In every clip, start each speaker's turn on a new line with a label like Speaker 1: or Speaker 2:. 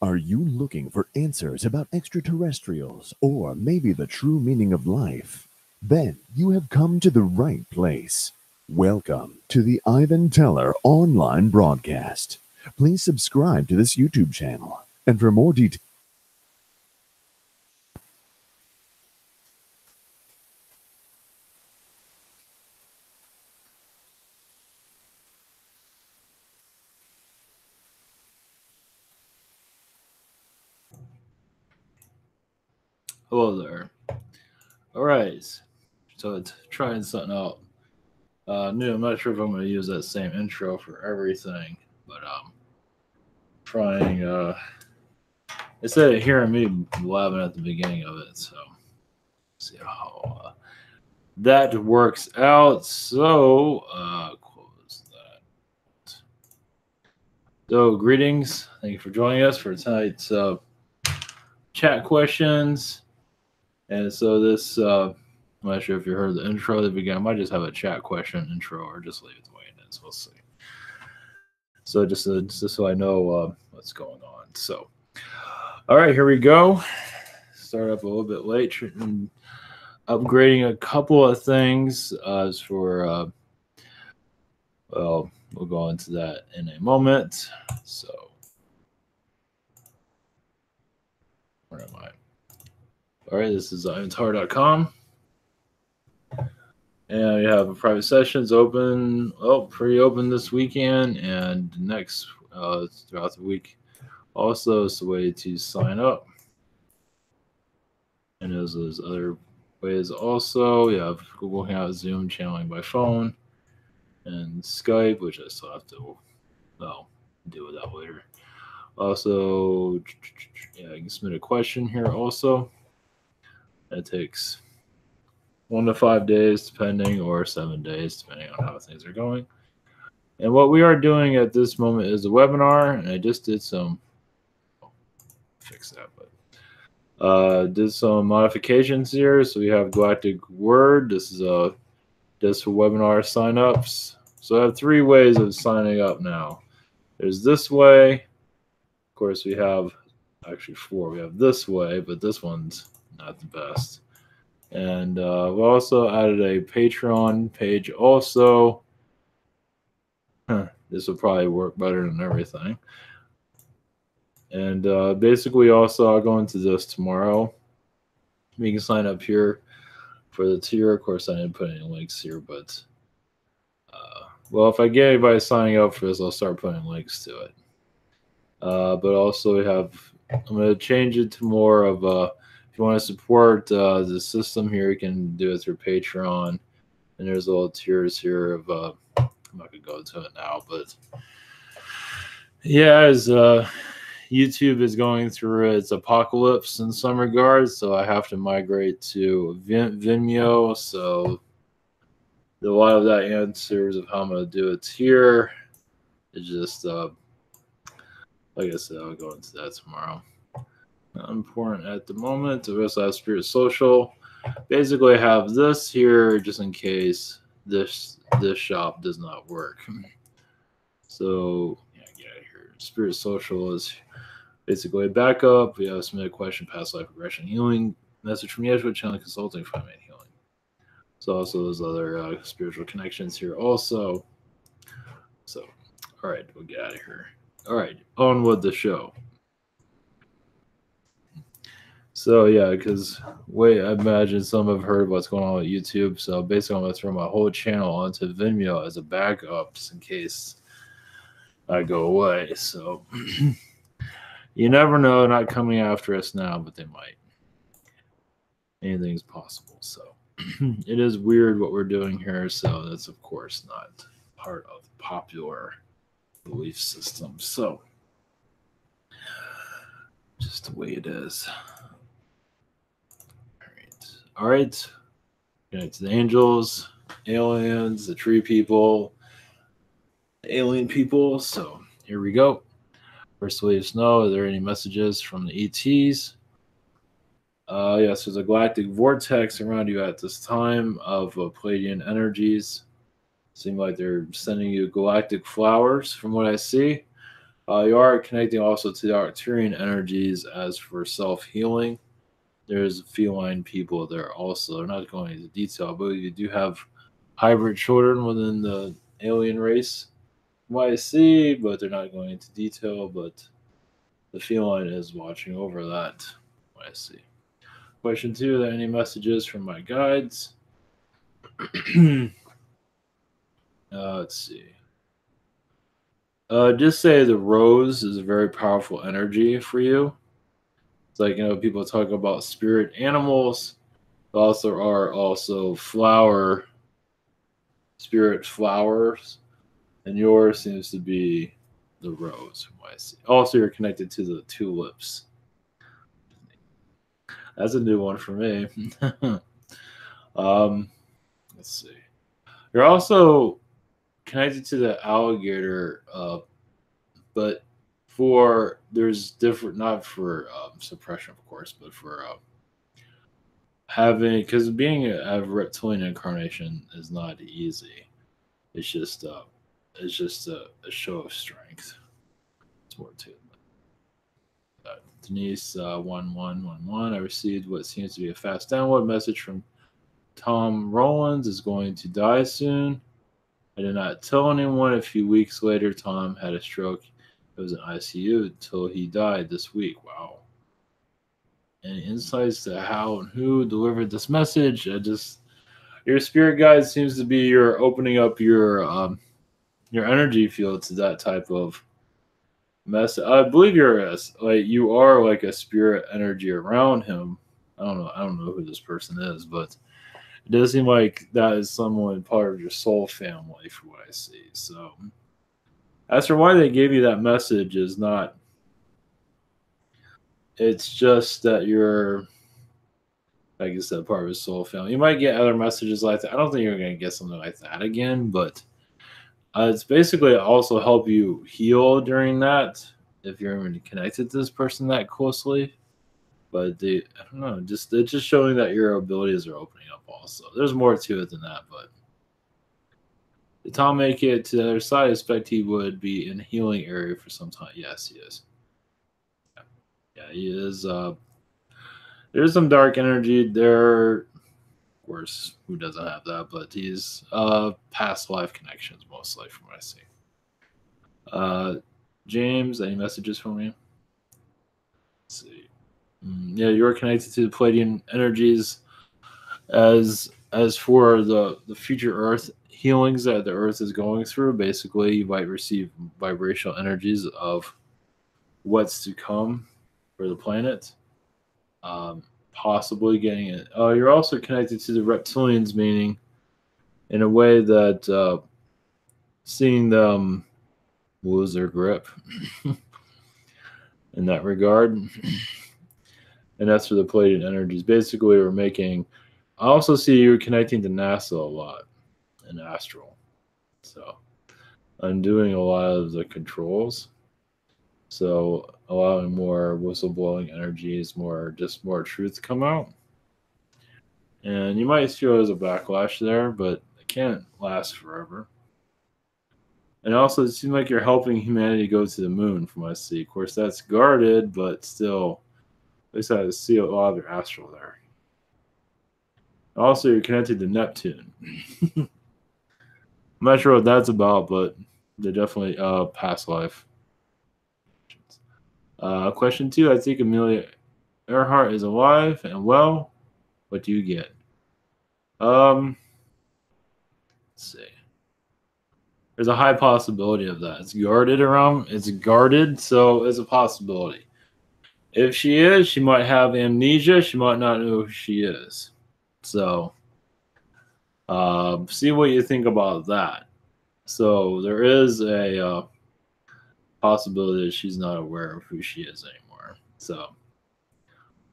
Speaker 1: Are you looking for answers about extraterrestrials or maybe the true meaning of life? Then you have come to the right place. Welcome to the Ivan Teller online broadcast. Please subscribe to this YouTube channel. And for more details,
Speaker 2: Hello there. All right. So it's trying something out. New. I'm not sure if I'm going to use that same intro for everything, but trying. Instead of hearing me blabbing at the beginning of it, so see how that works out. So close that. So greetings. Thank you for joining us for tonight's chat questions. And so this, I'm not sure if you heard the intro at the beginning. I might just have a chat question intro or just leave it the way it is. We'll see. So just so I know what's going on. So, all right, here we go. Start up a little bit late. Upgrading a couple of things as for, well, we'll go into that in a moment. So, where am I? All right, this is ivanteller.com. And we have private sessions open, pretty open this weekend and next throughout the week. Also, it's a way to sign up. And there's other ways also. We have Google Hangout, Zoom, channeling by phone, and Skype, which I still have to, deal with that later. Also, yeah, you can submit a question here also. That takes 1 to 5 days, depending, or 7 days, depending on how things are going. And what we are doing at this moment is a webinar, and I just did some, fix that, but did some modifications here. So we have Galactic Word. This is just for webinar signups. So I have 3 ways of signing up now. There's this way. Of course, we have actually 4. We have this way, but this one's not the best. And we also added a Patreon page also. This will probably work better than everything. And basically also I'll go into this tomorrow. You can sign up here for the tier. Of course, I didn't put any links here, but well, if I get anybody signing up for this, I'll start putting links to it. But also we have, I'm going to change it to more of a, if you want to support the system here, you can do it through Patreon. And there's little tiers here of, I'm not going to go into it now, but yeah, as YouTube is going through its apocalypse in some regards, so I have to migrate to Vimeo. So a lot of that answers of how I'm going to do it here is just, like I said, I'll go into that tomorrow. Not important at the moment. We also have Spirit Social. Basically, I have this here just in case this shop does not work. So yeah, get out of here. Spirit Social is basically a backup. We have submit a question, past life regression healing, message from Yeshua, channel consulting, five-minute healing. So also those other spiritual connections here also. So, all right, we'll get out of here. All right, on with the show. So yeah, because I imagine some have heard what's going on with YouTube. So basically, I'm gonna throw my whole channel onto Vimeo as a backup, just in case I go away. So you never know. Not coming after us now, but they might. Anything's possible. So it is weird what we're doing here. So that's of course not part of the popular belief system. So just the way it is. All right. It's the angels, aliens, the tree people, the alien people. So here we go. First, let us know, are there any messages from the ETs? Yes, there's a galactic vortex around you at this time of Pleiadian energies. Seem like they're sending you galactic flowers from what I see. You are connecting also to the Arcturian energies as for self healing. There's feline people there also. They're not going into detail, but you do have hybrid children within the alien race. YC, but they're not going into detail. But the feline is watching over that. YC. Question 2: are there any messages from my guides? Let's see. Just say the rose is a very powerful energy for you. It's like, people talk about spirit animals. There also are also spirit flowers, and yours seems to be the rose from what I see. Also, you're connected to the tulips. That's a new one for me. Let's see. You're also connected to the alligator, but there's different, not for suppression, of course, but for having, because being a reptilian incarnation is not easy. It's just a show of strength. It's more to it. Denise 1111. I received what seems to be a fast download message from Tom Rollins is going to die soon. I did not tell anyone. A few weeks later, Tom had a stroke. It was in ICU until he died this week. Wow. Any insights to how and who delivered this message? Your spirit guide seems to be you're opening up your energy field to that type of message. I believe you are like a spirit energy around him. I don't know who this person is, but it does seem like that is someone part of your soul family for what I see. So as for why they gave you that message is not, it's just that you're, like I said, part of his soul family. You might get other messages like that. I don't think you're going to get something like that again, but it's basically also help you heal during that if you're even connected to this person that closely. But I don't know, it's just showing that your abilities are opening up also. There's more to it than that, but did Tom make it to the other side? I expect he would be in a healing area for some time. Yes, he is. Yeah, he is. There's some dark energy there. Of course, who doesn't have that? But he's past life connections mostly from what I see. James, any messages for me? Let's see. Yeah, you're connected to the Palladian energies. As for the future Earth healings that the Earth is going through, basically you might receive vibrational energies of what's to come for the planet. Possibly getting it. You're also connected to the reptilians, meaning in a way that seeing them lose their grip in that regard. And that's for the Palladian energies. Basically, we're making. I also see you connecting to NASA a lot and Astral. So I'm doing a lot of the controls. So allowing more whistleblowing energies, more truth to come out. And you might feel there's a backlash there, but it can't last forever. And also, it seems like you're helping humanity go to the moon from what I see. Of course, that's guarded, but still, at least I see a lot of your astral there. Also, you're connected to Neptune. I'm not sure what that's about, but they're definitely past life. Question 2. I think Amelia Earhart is alive and well. What do you get? Let's see. There's a high possibility of that. It's guarded around. It's guarded, so it's a possibility. If she is, she might have amnesia. She might not know who she is. So, see what you think about that. So there is a possibility that she's not aware of who she is anymore. So,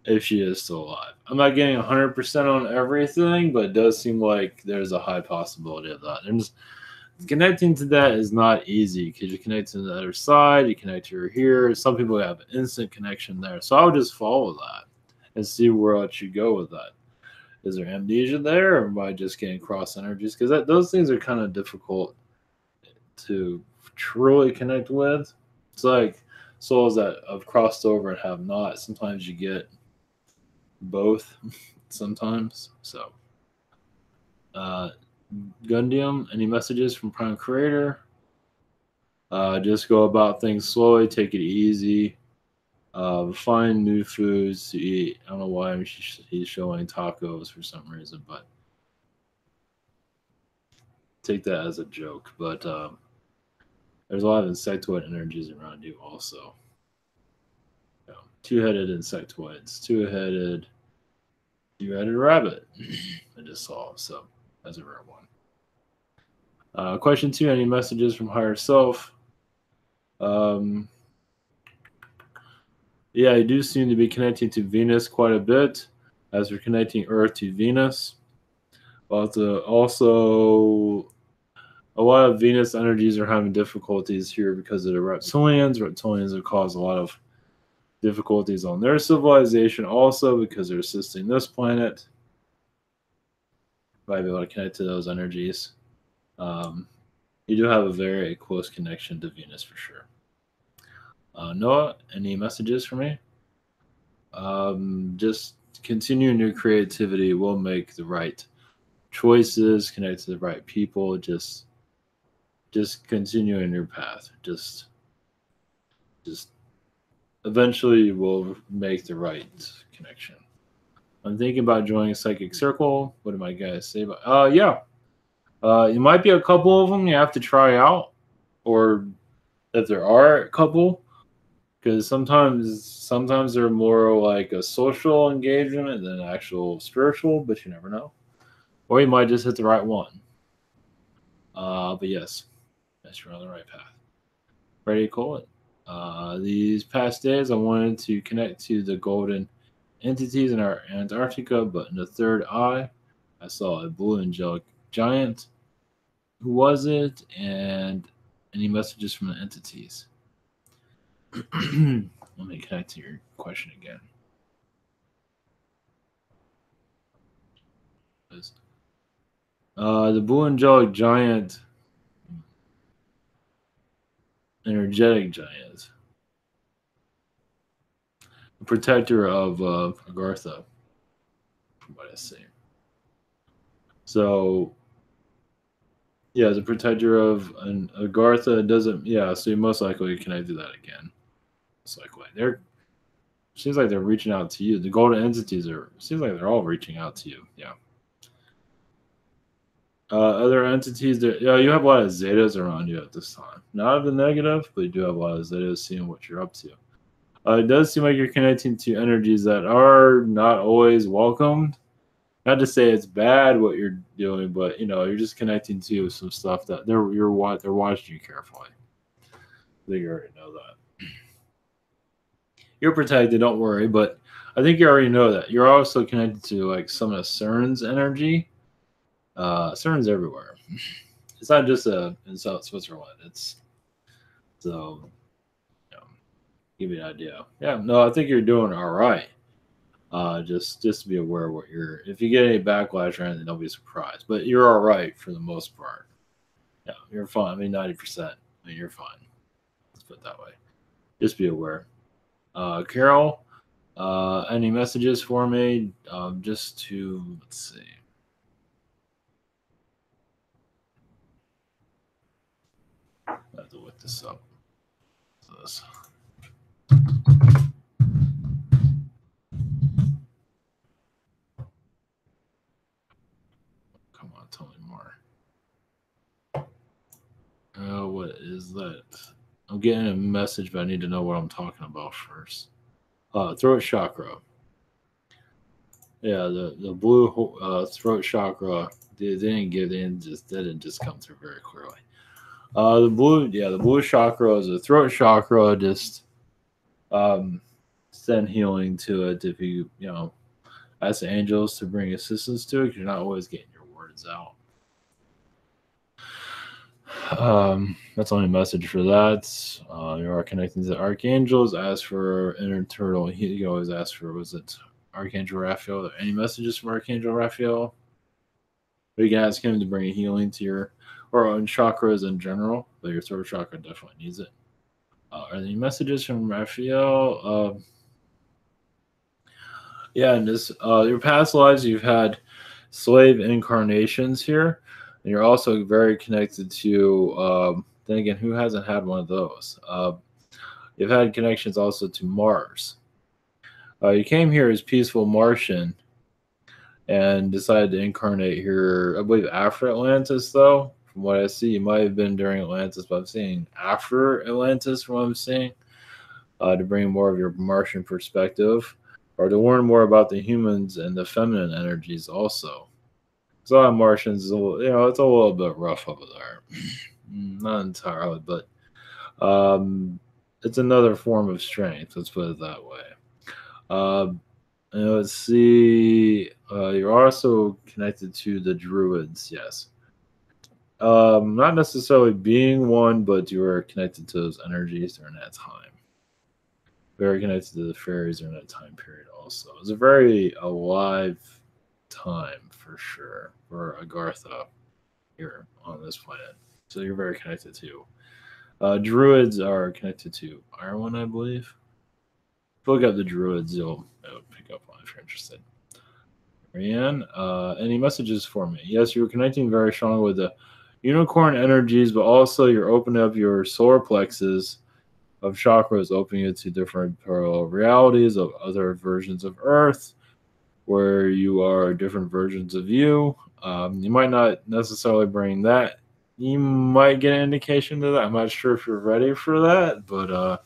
Speaker 2: if she is still alive, I'm not getting 100% on everything, but it does seem like there's a high possibility of that. And connecting to that is not easy because you connect to the other side, you connect to her here. Some people have an instant connection there. So I would just follow that and see where else you go with that. Is there amnesia there, or am I just getting cross energies? Because those things are kind of difficult to truly connect with. It's like souls that have crossed over and have not. Sometimes you get both. Sometimes. So, uh, Gundium, any messages from Prime Creator? Just go about things slowly, take it easy. Find new foods to eat. I don't know why he's showing tacos for some reason, but take that as a joke. But there's a lot of insectoid energies around you also. Two-headed insectoids, two-headed rabbit. I just saw, so that's a rare one. Question 2, any messages from higher self? Yeah, I do seem to be connecting to Venus quite a bit as we're connecting Earth to Venus. But also, a lot of Venus energies are having difficulties here because of the reptilians. Reptilians have caused a lot of difficulties on their civilization also because they're assisting this planet. Might be able to connect to those energies. You do have a very close connection to Venus for sure. Noah, any messages for me? Just continuing your creativity will make the right choices, connect to the right people. Just continue in your path. Just eventually you will make the right connection. I'm thinking about joining a psychic circle. What do my guys say about? Yeah. It might be a couple of them you have to try out, or if there are a couple, because sometimes they're more like a social engagement than actual spiritual, but you never know. Or you might just hit the right one. But yes, you're on the right path. Ready to call it. These past days, I wanted to connect to the golden entities in our Antarctica, but in the third eye, I saw a blue angelic giant. Who was it? And any messages from the entities? Let me connect to your question again. The blue angelic giant, energetic giant, the protector of Agartha, from what I see. So, yeah, the protector of an Agartha doesn't. Yeah, so you most likely connect to that again. Most likely, seems like they're reaching out to you. The golden entities seems like they're all reaching out to you. Yeah. Other entities that you have a lot of Zetas around you at this time. Not the negative, but you do have a lot of Zetas seeing what you're up to. It does seem like you're connecting to energies that are not always welcomed. Not to say it's bad what you're doing, but you're just connecting to some stuff that they're watching you carefully. I think you already know that. You're protected, don't worry. But I think you already know that. You're also connected to like some of the CERN's energy. CERN's everywhere. It's not just in South Switzerland. It's so give you an idea. Yeah, no, I think you're doing all right. Just to be aware of what if you get any backlash or anything, don't be surprised. But you're all right for the most part. Yeah, you're fine. I mean, 90%. I mean, you're fine. Let's put it that way. Just be aware. Carol, any messages for me? Just to let's see. I have to look this up. This. Come on, tell me more. What is that? I'm getting a message, but I need to know what I'm talking about first. Throat chakra. Yeah, the blue throat chakra. They didn't just come through very clearly. The blue chakra is a throat chakra. Just send healing to it if you ask the angels to bring assistance to it. Because you're not always getting your words out. That's only a message for that. You are connecting to the archangels. Ask for internal. You always ask for, was it Archangel Raphael? Are there any messages from Archangel Raphael? Or you can ask him to bring a healing to your or on chakras in general, but your throat chakra definitely needs it. Are there any messages from Raphael? Yeah, in this your past lives, you've had slave incarnations here, and you're also very connected to. Then again, who hasn't had one of those? You've had connections also to Mars. You came here as peaceful Martian and decided to incarnate here. I believe after Atlantis, though. From what I see, you might have been during Atlantis, but I'm seeing after Atlantis. From what I'm seeing, to bring more of your Martian perspective, or to learn more about the humans and the feminine energies also. So a lot of Martians, it's a little bit rough over there. Not entirely, but um, it's another form of strength. Let's put it that way. Uh, and let's see. You're also connected to the Druids, yes. Not necessarily being one, but you are connected to those energies during that time. Very connected to the fairies during that time period also. It's a very alive time for sure for Agartha here on this planet. So you're very connected to. Druids are connected to Ireland, I believe. If you look up the Druids, you'll pick up on it if you're interested. Marianne, any messages for me? Yes, you're connecting very strong with the unicorn energies, but also you're opening up your solar plexus of chakras, opening it to different parallel realities of other versions of Earth, where you are different versions of you. You might not necessarily bring that. You might get an indication to that. I'm not sure if you're ready for that, but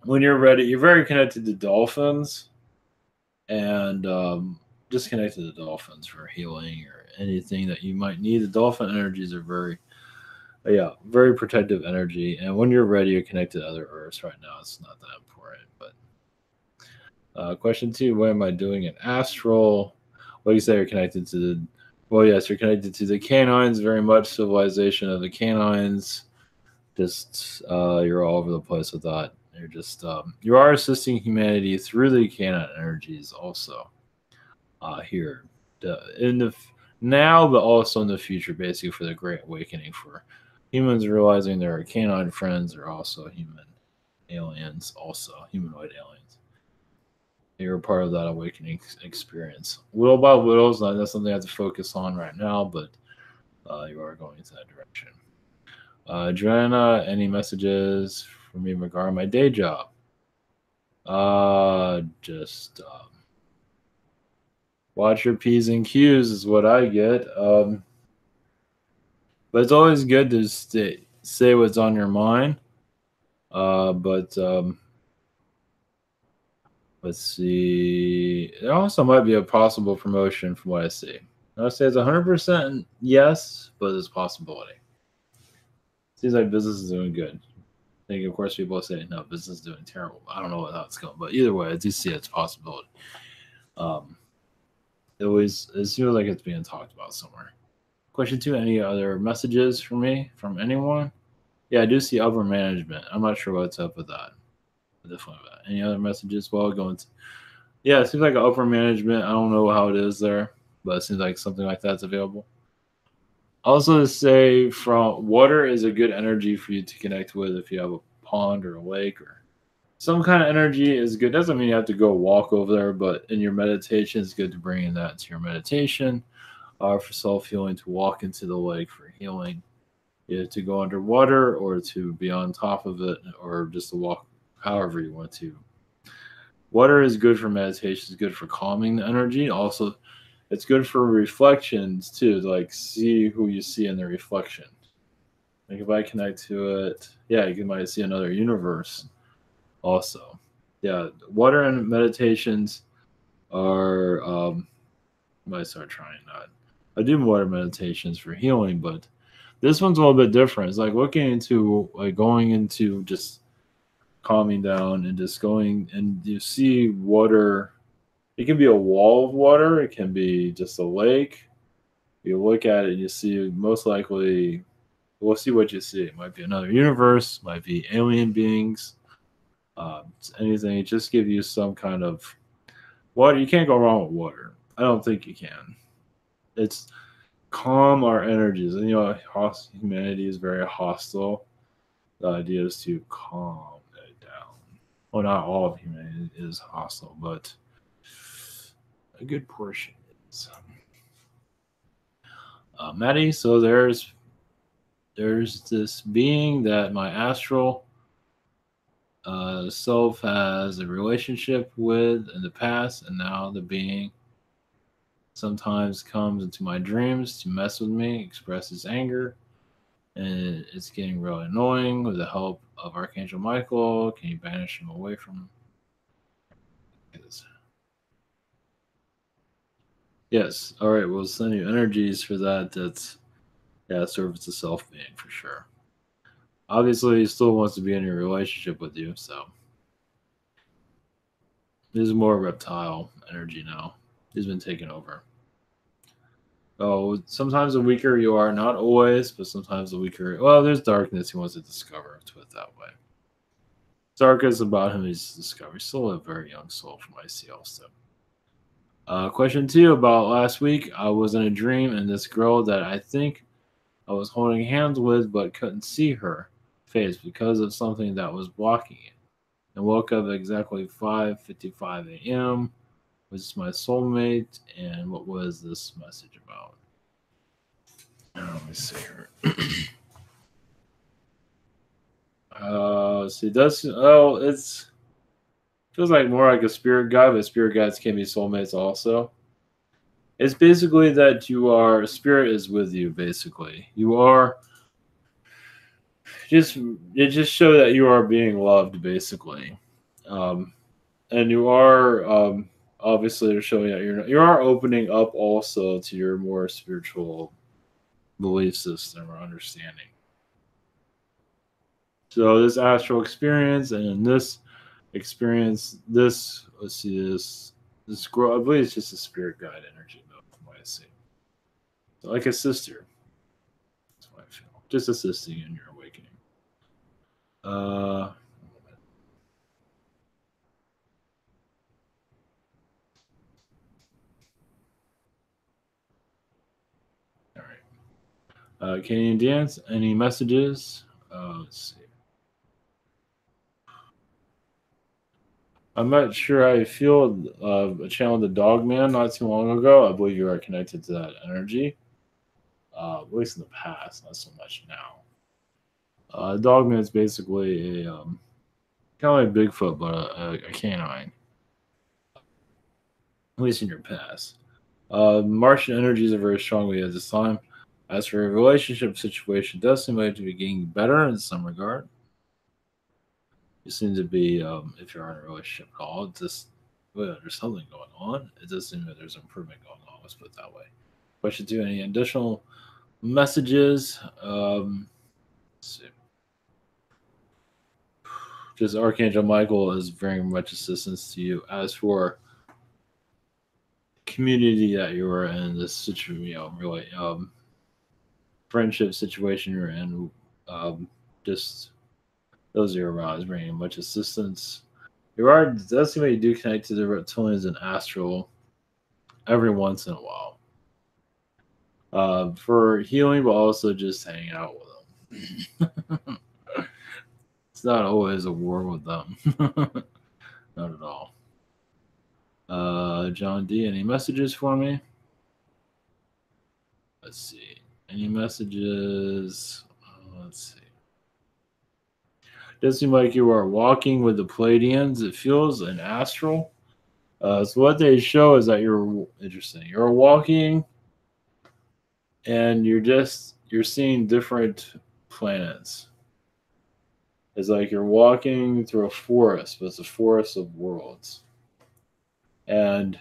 Speaker 2: when you're ready, you're very connected to dolphins, and just connected to dolphins for healing or anything that you might need. The dolphin energies are very protective energy. And when you're ready, you're connected to other Earths. Right now, it's not that important. But question 2: what am I doing in astral? What do you say you're connected to the? Well, yes, you're connected to the canines. Very much civilization of the canines. Just you're all over the place with that. You're just you are assisting humanity through the canine energies also here in the now, but also in the future, basically for the Great Awakening, for humans realizing their canine friends are also human aliens, also humanoid aliens. You're part of that awakening experience. Little by little, it's not something I have to focus on right now, but you are going into that direction. Joanna, any messages for me regarding my day job? Just watch your P's and Q's is what I get. But it's always good to say what's on your mind. But let's see. There also might be a possible promotion from what I see. I say it's 100% yes, but there's a possibility. Seems like business is doing good. I think, of course, people say, no, business is doing terrible. I don't know how it's going. But either way, I do see it's a possibility. It seems like it's being talked about somewhere. Question 2, any other messages for me from anyone? Yeah, I do see upper management. I'm not sure what's up with that. Definitely with that. Any other messages? Well, yeah, it seems like upper management. I don't know how it is there, but it seems like something like that's available. Also, to say from water is a good energy for you to connect with if you have a pond or a lake or some kind of energy is good. Doesn't mean you have to go walk over there, but in your meditation, it's good to bring in that to your meditation for self healing, to walk into the lake for healing, either to go underwater or to be on top of it or just to walk however you want to. Water is good for meditation, it's good for calming the energy. Also, it's good for reflections too, to like see who you see in the reflection. Like if I connect to it, yeah, you might see another universe also. Yeah, water and meditations are might start trying that. I do water meditations for healing, but this one's a little bit different. It's like looking into like going into just calming down and just going and you see water. It can be a wall of water, it can be just a lake. You look at it and you see most likely we'll see what you see. It might be another universe, might be alien beings, anything. It just give you some kind of water. You can't go wrong with water. I don't think you can. It's calm our energies, and humanity is very hostile. The idea is to calm it down. Well, not all of humanity is hostile, but a good portion is. Maddie, so there's this being that my astral self has a relationship with in the past, and now the being sometimes comes into my dreams to mess with me, expresses anger, and it's getting really annoying. With the help of Archangel Michael, can you banish him away from this? Yes. All right. We'll send you energies for that. That's yeah, serves a self being for sure. Obviously, he still wants to be in a relationship with you, so this is more reptile energy now. He's been taken over. Oh, sometimes the weaker you are, not always, but sometimes the weaker. Well, there's darkness he wants to discover. To put it that way. Darkest about him is discovery. He's still a very young soul from IC also. Question 2 about last week. I was in a dream, and this girl that I think I was holding hands with, but couldn't see her face because of something that was blocking it. And woke up at exactly 5:55 a.m. Was my soulmate, and what was this message about? Let me see here. See, that's it's feels like more like a spirit guide, but spirit guides can be soulmates also. It's basically that you are spirit is with you. Basically, you are just it just show that you are being loved. Basically, um, and you are obviously they're showing that you are opening up also to your more spiritual belief system or understanding. So this astral experience and in this experience, this let's see this girl, I believe it's just a spirit guide energy though, from what I see. So like a sister. That's what I feel. Just assisting in your awakening. Uh all right. Canadian Dance, any messages? Let's see. I'm not sure how you feel. I channeled the Dog Man not too long ago. I believe you are connected to that energy, at least in the past, not so much now. Dogman is basically a kind of like Bigfoot, but a canine, at least in your past. Martian energies are very strongly at this time. As for a relationship situation, does seem like to be getting better in some regard. You seem to be, if you're in a relationship at all, just well, there's something going on. It does seem that there's improvement going on. Let's put it that way. Question 2: any additional messages? Let's see. Just Archangel Michael is very much assistance to you. As for community that you are in, this situation, really friendship situation you're in, just those are around is bringing much assistance. You are does seem like you do connect to the reptilians and astral every once in a while for healing, but also just hanging out with them. It's not always a war with them, not at all. John D, any messages for me? Let's see. Any messages? Let's see. Does seem like you are walking with the Palladians. It feels an astral. So what they show is that you're interesting. You're walking, and you're seeing different planets. It's like you're walking through a forest, but it's a forest of worlds, and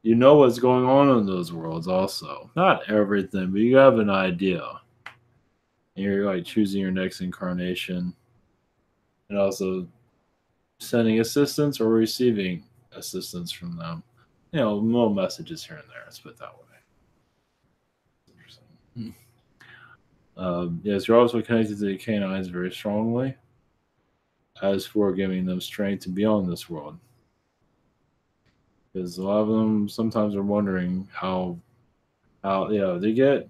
Speaker 2: you know what's going on in those worlds. Also, not everything, but you have an idea. And you're like choosing your next incarnation, and also sending assistance or receiving assistance from them. Little messages here and there. Let's put it that way. Interesting. Yes, you're also connected to the canines very strongly. As for giving them strength to be on this world, because a lot of them sometimes are wondering how they get.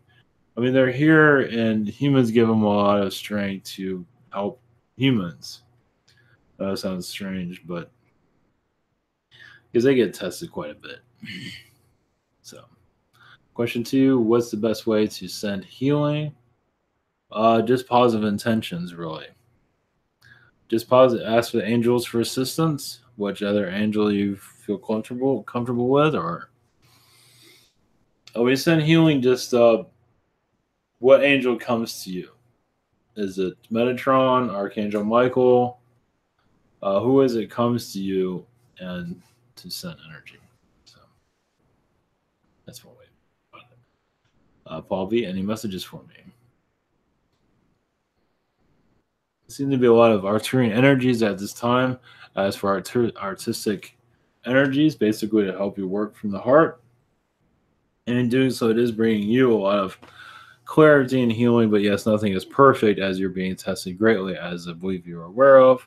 Speaker 2: I mean, they're here, and humans give them a lot of strength to help humans. That sounds strange, but because they get tested quite a bit. So, question 2: what's the best way to send healing? Just positive intentions, really. Just positive. Ask for the angels for assistance. Which other angel you feel comfortable with, or we send healing. Just what angel comes to you? Is it Metatron, Archangel Michael? Who is it comes to you and to send energy? So that's one way. Paul V, any messages for me? There seem to be a lot of Arcturian energies at this time. As for artistic energies, basically to help you work from the heart. And in doing so, it is bringing you a lot of clarity and healing. But yes, nothing is perfect as you're being tested greatly, as I believe you're aware of.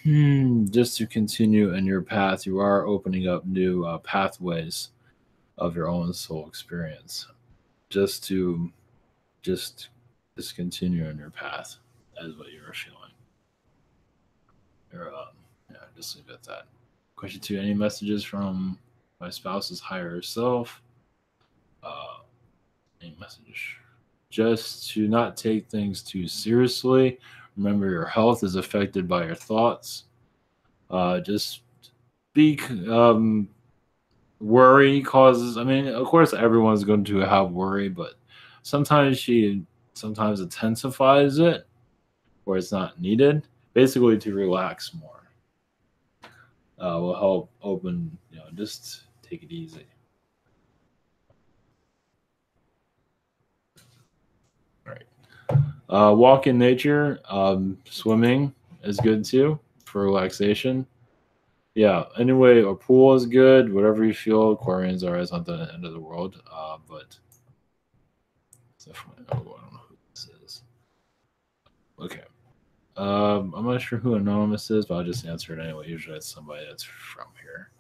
Speaker 2: Just to continue in your path, you are opening up new pathways of your own soul experience. Just continue on your path, as what you're feeling. Just leave it at that. Question 2: any messages from my spouse's higher self? Any message? Just to not take things too seriously. Remember, your health is affected by your thoughts. Just be worry causes. I mean, of course, everyone's going to have worry, but sometimes intensifies it where it's not needed. Basically, to relax more will help open. Just take it easy. All right. Walk in nature. Swimming is good too for relaxation. Yeah. Anyway, a pool is good. Whatever you feel. Aquarians are not the end of the world. But definitely. I don't know who this is. Okay. I'm not sure who Anonymous is, but I'll just answer it anyway. Usually it's somebody that's from here.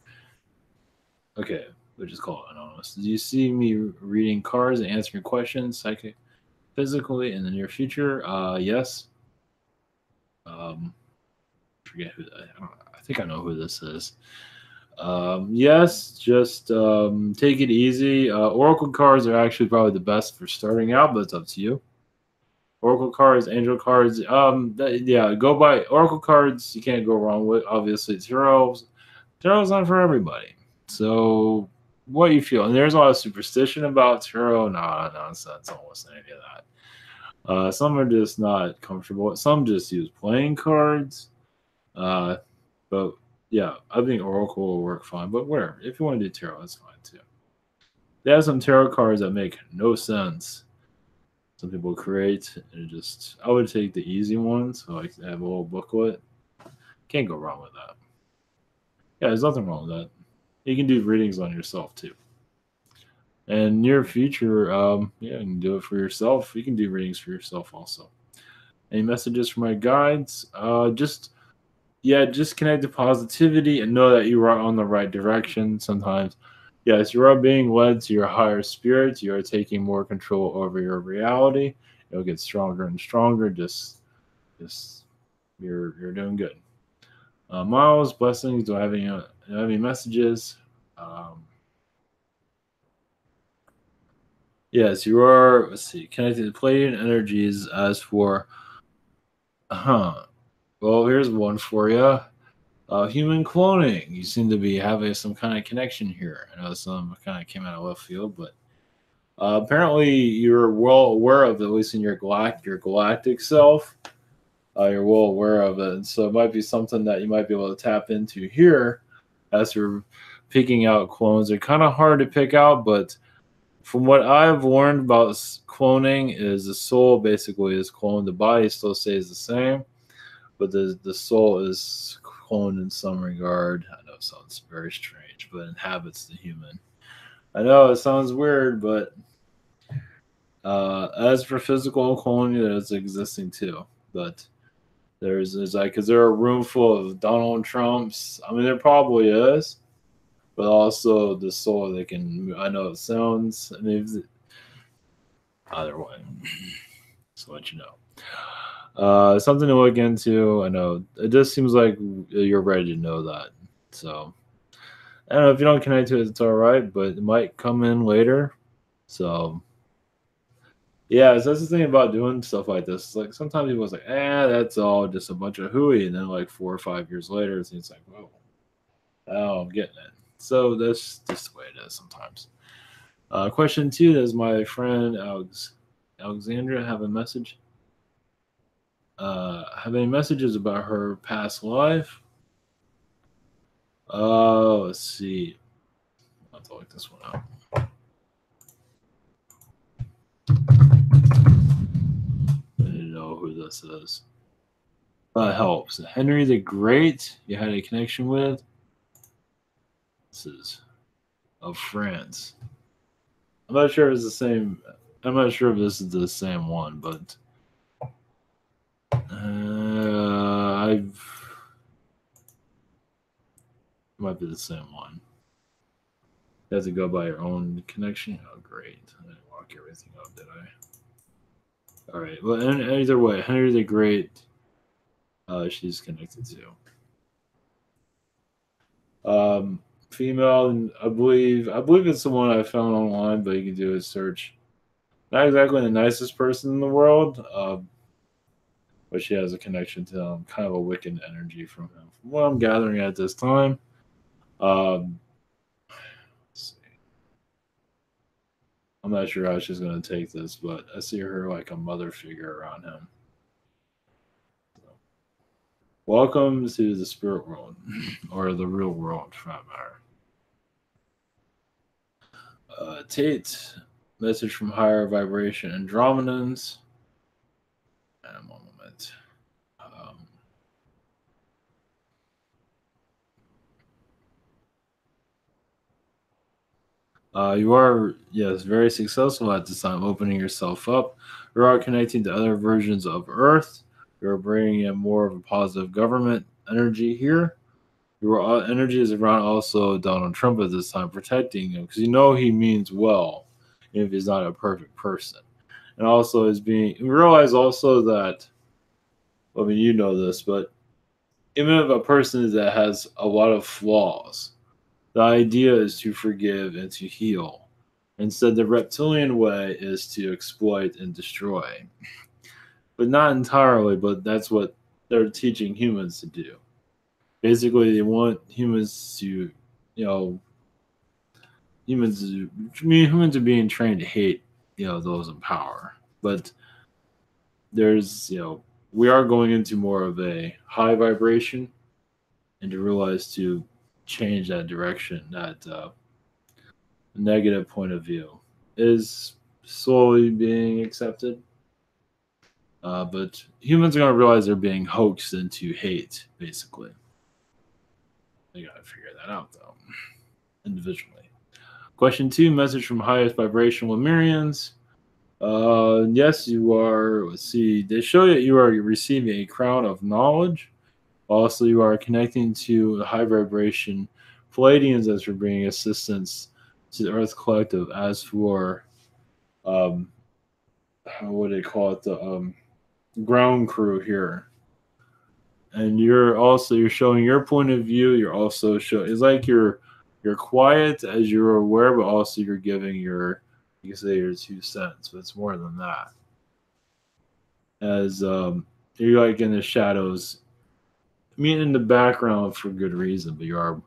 Speaker 2: Okay, we'll just call it Anonymous. Do you see me reading cards and answering questions physically in the near future? Yes. Forget who I think I know who this is. Yes, just take it easy. Oracle cards are actually probably the best for starting out, but it's up to you. Oracle cards, angel cards. Go by Oracle cards. You can't go wrong with. Obviously, Tarot's not for everybody. So, what you feel, and there's a lot of superstition about tarot. Nah, nonsense. Almost any of that. Some are just not comfortable. Some just use playing cards. But yeah, I think Oracle will work fine. But whatever. If you want to do tarot, that's fine too. They have some tarot cards that make no sense. Some people create and I would take the easy ones. So I have a little booklet. Can't go wrong with that. Yeah, there's nothing wrong with that. You can do readings on yourself too. And near future, you can do it for yourself. You can do readings for yourself also. Any messages for my guides? Just connect to positivity and know that you are on the right direction. Sometimes, yes, you are being led to your higher spirits. You are taking more control over your reality. It'll get stronger and stronger. Just you're doing good. Miles, blessings. Do I have any messages? Yes, you are. Let's see. Connected to Pleiadian energies. As for, well, here's one for you. Human cloning. You seem to be having some kind of connection here. I know some kind of came out of left field, but apparently you're well aware of it, at least in your galactic self. You're well aware of it, and so it might be something that you might be able to tap into here as you're picking out clones. They're kind of hard to pick out, but from what I've learned about cloning is the soul basically is cloned. The body still stays the same, but the soul is cloned in some regard. I know it sounds very strange, but inhabits the human. I know it sounds weird, but as for physical cloning, that's existing too. But there's like, is there a room full of Donald Trumps? I mean, there probably is, but also the soul that can. I know it sounds. I mean, either way, just to let you know. Something to look into. I know it just seems like you're ready to know that. So I don't know if you don't connect to it, it's all right, but it might come in later. So yeah, so that's the thing about doing stuff like this. It's like sometimes people like, that's all just a bunch of hooey, and then like 4 or 5 years later, it's like, whoa, oh, I'm getting it. So that's just the way it is sometimes. Question 2: does my friend Alexandra have a message? Have any messages about her past life? Let's see. I'll have to look this one up. I didn't know who this is. That helps. Henry the Great, you had a connection with. This is of France. I'm not sure if it's the same. I'm not sure if this is the same one, but I've it might be the same one. You have to go by your own connection. Oh, great! I didn't walk everything up, did I? All right. Well, either way, Henry the Great. She's connected to. Female, and I believe it's the one I found online, but you can do a search. Not exactly the nicest person in the world, but she has a connection to kind of a wicked energy from him. From what I'm gathering at this time, let's see. I'm not sure how she's going to take this, but I see her like a mother figure around him. So, welcome to the spirit world, or the real world, for that matter. Tate, message from higher vibration Andromedans. And one moment. You are, yes, very successful at this time, opening yourself up. You are connecting to other versions of Earth. You're bringing in more of a positive government energy here. Your energy is around also Donald Trump at this time, protecting him because you know he means well, even if he's not a perfect person. And also is being, you realize also that, I mean, you know this, but even if a person that has a lot of flaws, the idea is to forgive and to heal. Instead, the reptilian way is to exploit and destroy. But not entirely, but that's what they're teaching humans to do. Basically, they want humans to, you know, humans are being trained to hate, those in power. But there's, we are going into more of a high vibration, and to realize to change that direction, that negative point of view is slowly being accepted. But humans are going to realize they're being hoaxed into hate, basically. They got to figure that out, though, individually. Question 2, message from highest vibration Lemurians. Yes, you are. Let's see. They show that you are receiving a crown of knowledge. Also, you are connecting to the high vibration Palladians as you're bringing assistance to the Earth Collective. As for, what do they call it? The ground crew here. And you're showing your point of view. You're also showing, it's like you're quiet as you're aware, but also you're giving you can say your 2 cents, but it's more than that. As you're like in the shadows, I mean in the background for good reason, but your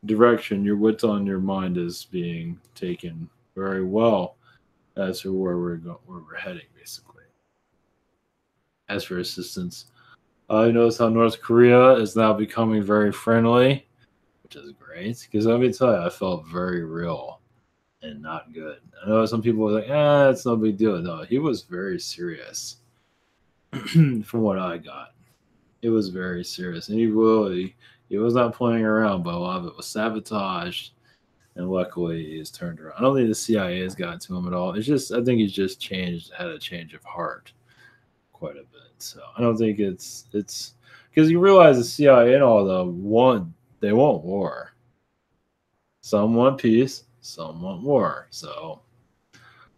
Speaker 2: direction, your what's on your mind is being taken very well as to where we're heading, basically. As for assistance, I noticed how North Korea is now becoming very friendly, which is great. Because let me tell you, I felt very real and not good. I know some people were like, it's no big deal. No, he was very serious from what I got. It was very serious. And he was not playing around, but a lot of it was sabotaged. And luckily, he's turned around. I don't think the CIA has gotten to him at all. It's just, I think he's just had a change of heart quite a bit. So I don't think it's because you realize the CIA and all they want war. Some want peace, some want war. So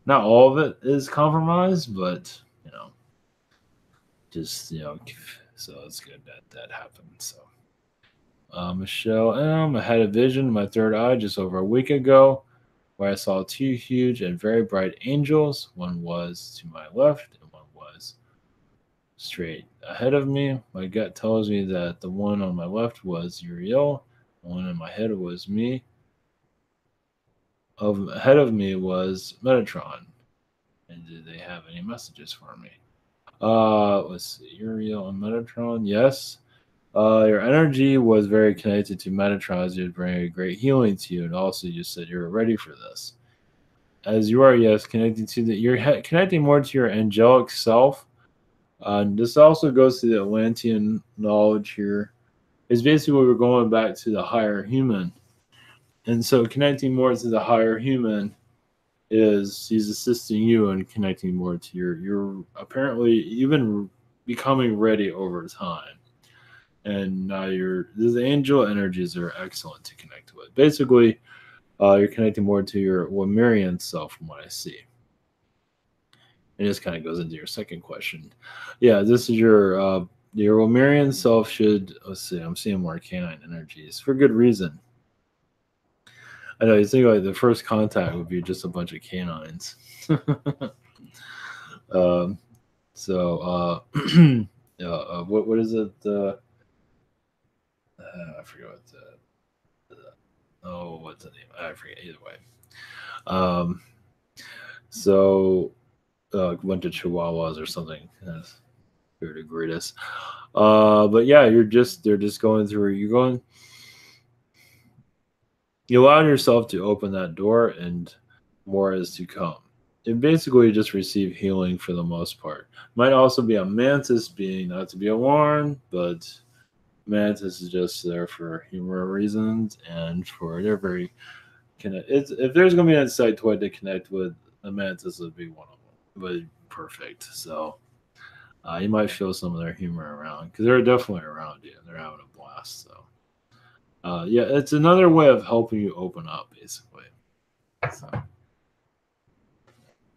Speaker 2: not all of it is compromised, but just so it's good that that happened. So Michelle M, I had a vision in my third eye just over a week ago where I saw two huge and very bright angels. One was to my left and one was straight ahead of me. My gut tells me that the one on my left was Uriel, the one in my head was me. Ahead of me was Metatron. And did they have any messages for me? Let's see, Uriel and Metatron. Yes. Your energy was very connected to Metatron as you'd bring a great healing to you, and also you said you were ready for this. As you are, yes, connecting to you're connecting more to your angelic self. This also goes to the Atlantean knowledge here. Is basically we're going back to the higher human, and so connecting more to the higher human is he's assisting you in connecting more to your apparently even becoming ready over time. And now the angel energies are excellent to connect with. Basically, you're connecting more to your Lemurian self from what I see. And this kind of goes into your second question. Yeah, this is your Lemurian self should, let's see, I'm seeing more canine energies for good reason. I know you think like the first contact would be just a bunch of canines. um, so what is it? I forget what what's the name? I forget either way. So a bunch of chihuahuas or something. Here to greet us. But yeah, they're just going through. You allow yourself to open that door, and more is to come. And basically, you just receive healing for the most part. Might also be a mantis being, not to be alarmed, but mantis is just there for humor reasons and for they're very if there's gonna be an inside toy to connect with, the mantis would be one of them. But perfect. So you might feel some of their humor around because they're definitely around you and they're having a blast. So yeah, it's another way of helping you open up, basically. So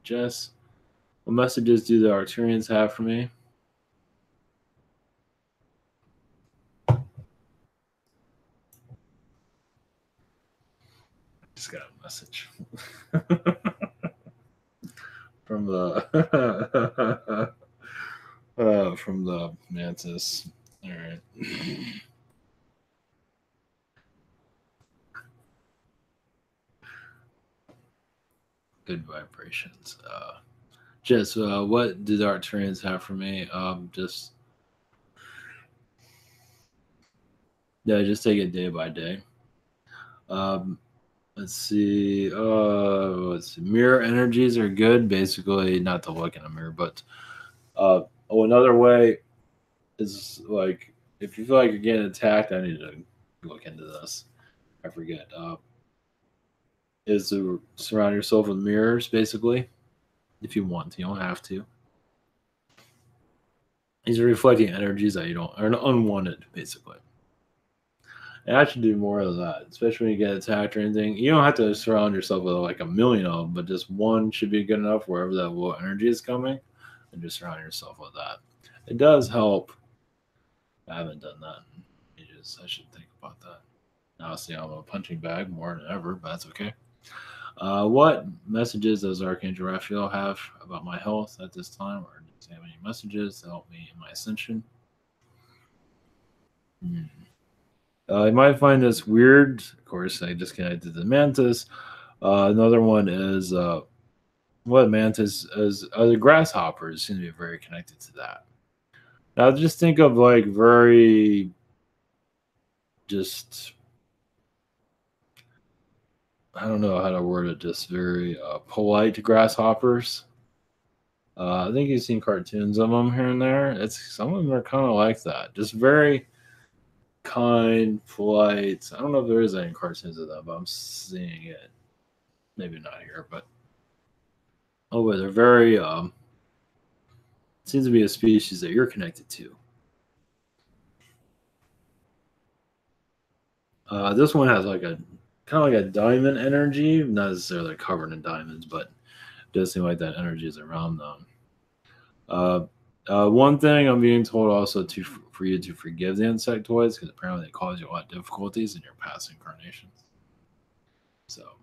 Speaker 2: Jess, what messages do the Arcturians have for me? Just got a message from the from the mantis. All right. Good vibrations. Just what did the Arcturians have for me? Just just take it day by day. Let's see. Mirror energies are good. Basically, not to look in a mirror, but another way is like if you feel like you're getting attacked, I need to look into this. I forget. Is to surround yourself with mirrors, basically, if you want to. You don't have to. These are reflecting energies that you don't are unwanted, basically. And I should do more of that, especially when you get attacked or anything. You don't have to surround yourself with like a million of them, but just one should be good enough wherever that low energy is coming, and just surround yourself with that. It does help. I haven't done that in ages. I should think about that. Now, see, I'm a punching bag more than ever, but that's okay. What messages does Archangel Raphael have about my health at this time, or does he have any messages to help me in my ascension? You might find this weird. Of course, I disconnected the mantis. Another one is what mantis is. The grasshoppers seem to be very connected to that. Now, just think of like very, just I don't know how to word it. Just very polite grasshoppers. I think you've seen cartoons of them here and there. It's some of them are kind of like that. Just very kind, polite. I don't know if there is any cartoons of that, but I'm seeing it. Maybe not here, but but they're very. Seems to be a species that you're connected to. This one has like a kind of like a diamond energy, not necessarily covered in diamonds, but it does seem like that energy is around them. One thing I'm being told also for you to forgive the insectoids because apparently they cause you a lot of difficulties in your past incarnations. So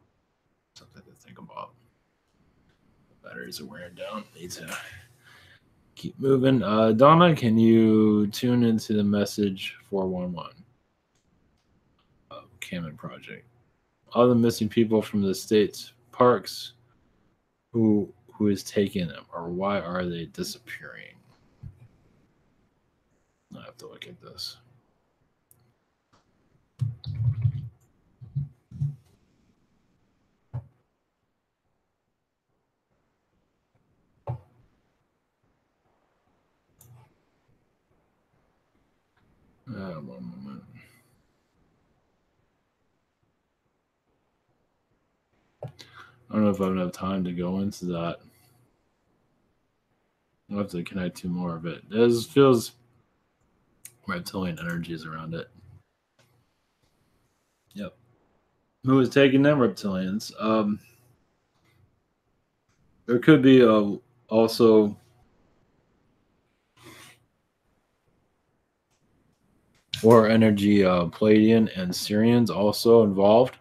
Speaker 2: something to think about. The batteries are wearing down. Need to keep moving. Donna, can you tune into the message 411? Kamen Project. All the missing people from the state's parks. Who is taking them, or why are they disappearing? I have to look at this. One moment. I don't know if I have enough time to go into that. I'll have to connect to more of it. It feels reptilian energies around it. Yep. Who is taking them? Reptilians. There could be also or energy Palladian and Syrians also involved.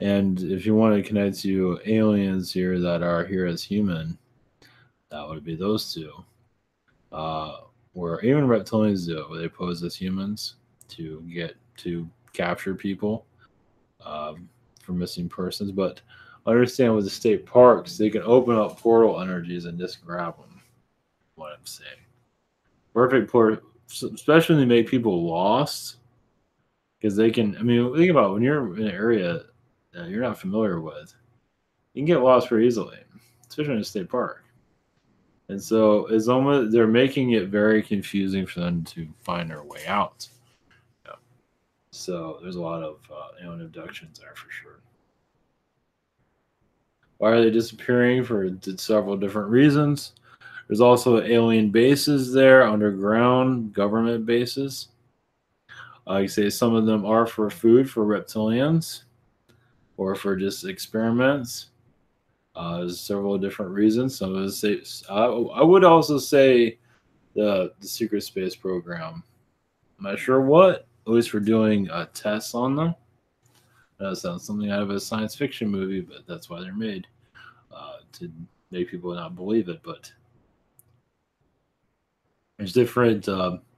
Speaker 2: And if you want to connect to aliens here that are here as human, that would be those two. Or even reptilians do, where they pose as humans to get to capture people for missing persons. But understand with the state parks, they can open up portal energies and just grab them. What I'm saying. Perfect port, especially when they make people lost. Because they can, I mean, think about it, when you're in an area that you're not familiar with, you can get lost pretty easily, especially in a state park. And so it's almost they're making it very confusing for them to find their way out. Yeah. So there's a lot of alien abductions there for sure. Why are they disappearing? For several different reasons. There's also alien bases there, underground government bases. Like I say, some of them are for food for reptilians or for just experiments. There's several different reasons. Some of us say, I would also say the secret space program. I'm not sure what, at least for doing tests on them. That sounds something out of a science fiction movie, but that's why they're made to make people not believe it. But there's different.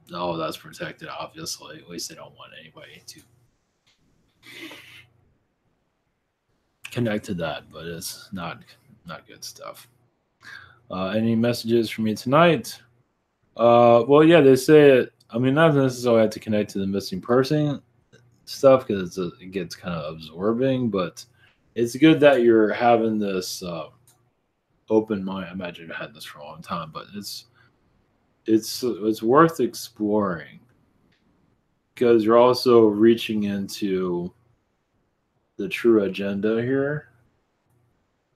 Speaker 2: That's protected, obviously. At least they don't want anybody to connect to that, but it's not good stuff. Any messages for me tonight? Well, yeah, they say it. I mean, not necessarily have to connect to the missing person stuff because it gets kind of absorbing, but it's good that you're having this open mind. I imagine you've had this for a long time, but it's worth exploring because you're also reaching into the true agenda here,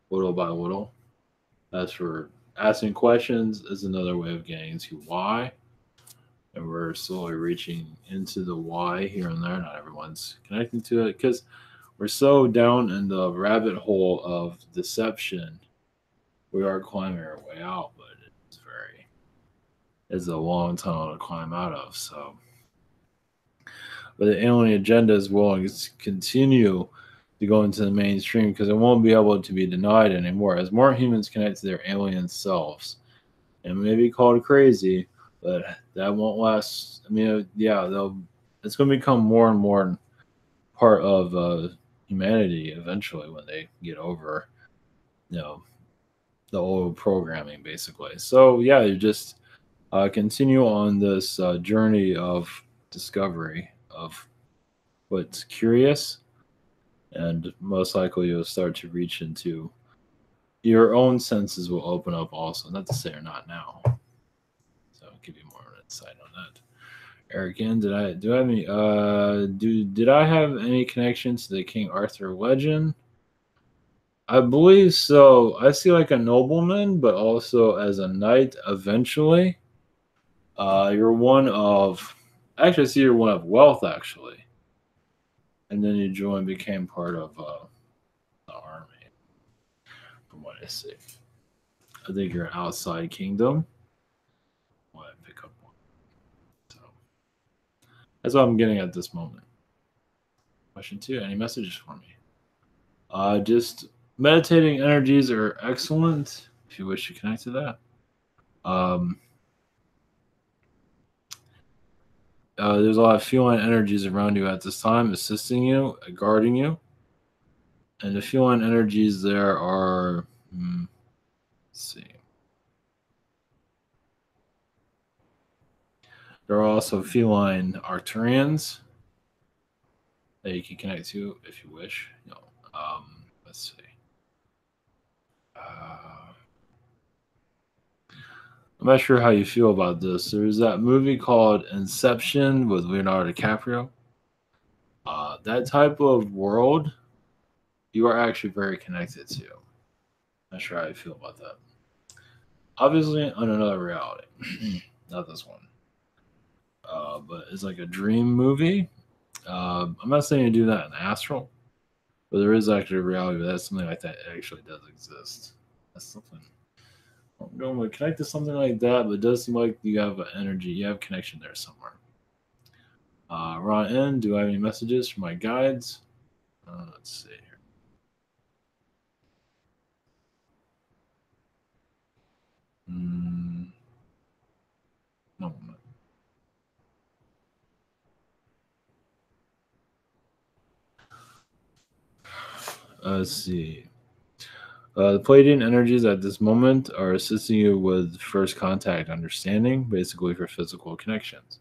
Speaker 2: little by little. As for asking questions, is another way of getting into why. And we're slowly reaching into the why here and there. Not everyone's connecting to it because we're so down in the rabbit hole of deception. We are climbing our way out, but it's a long tunnel to climb out of. So, but the alien agenda is willing to continue to go into the mainstream because it won't be able to be denied anymore. As more humans connect to their alien selves, and may be called crazy, but that won't last. I mean, yeah, it's going to become more and more part of humanity eventually when they get over, the old programming, basically. So yeah, you just continue on this journey of discovery of what's curious, and most likely you'll start to reach into your own senses will open up also. Not to say they're not now. So I'll give you more insight on that. Eric, did I have any did I have any connections to the King Arthur legend? I believe so. I see like a nobleman, but also as a knight eventually. You're one of actually I see you're one of wealth actually. And then you became part of the army. From what I see. I think you're outside kingdom. wake up one. So that's what I'm getting at this moment. Question 2, any messages for me? Just meditating energies are excellent if you wish to connect to that. There's a lot of feline energies around you at this time, assisting you, guarding you. And the feline energies there are, let's see. There are also feline Arcturians that you can connect to if you wish. Let's see. I'm not sure how you feel about this. There's that movie called Inception with Leonardo DiCaprio. That type of world, you are actually very connected to. Not sure how you feel about that. Obviously, on another reality, not this one. But it's like a dream movie. I'm not saying you do that in astral, but there is actually a reality where that's something like that actually does exist. That's something. I'm going to connect to something like that, but it does seem like you have an energy, you have a connection there somewhere. Ron N, do I have any messages for my guides? Let's see here. No. Let's see. The Pleiadian energies at this moment are assisting you with first contact understanding, basically for physical connections.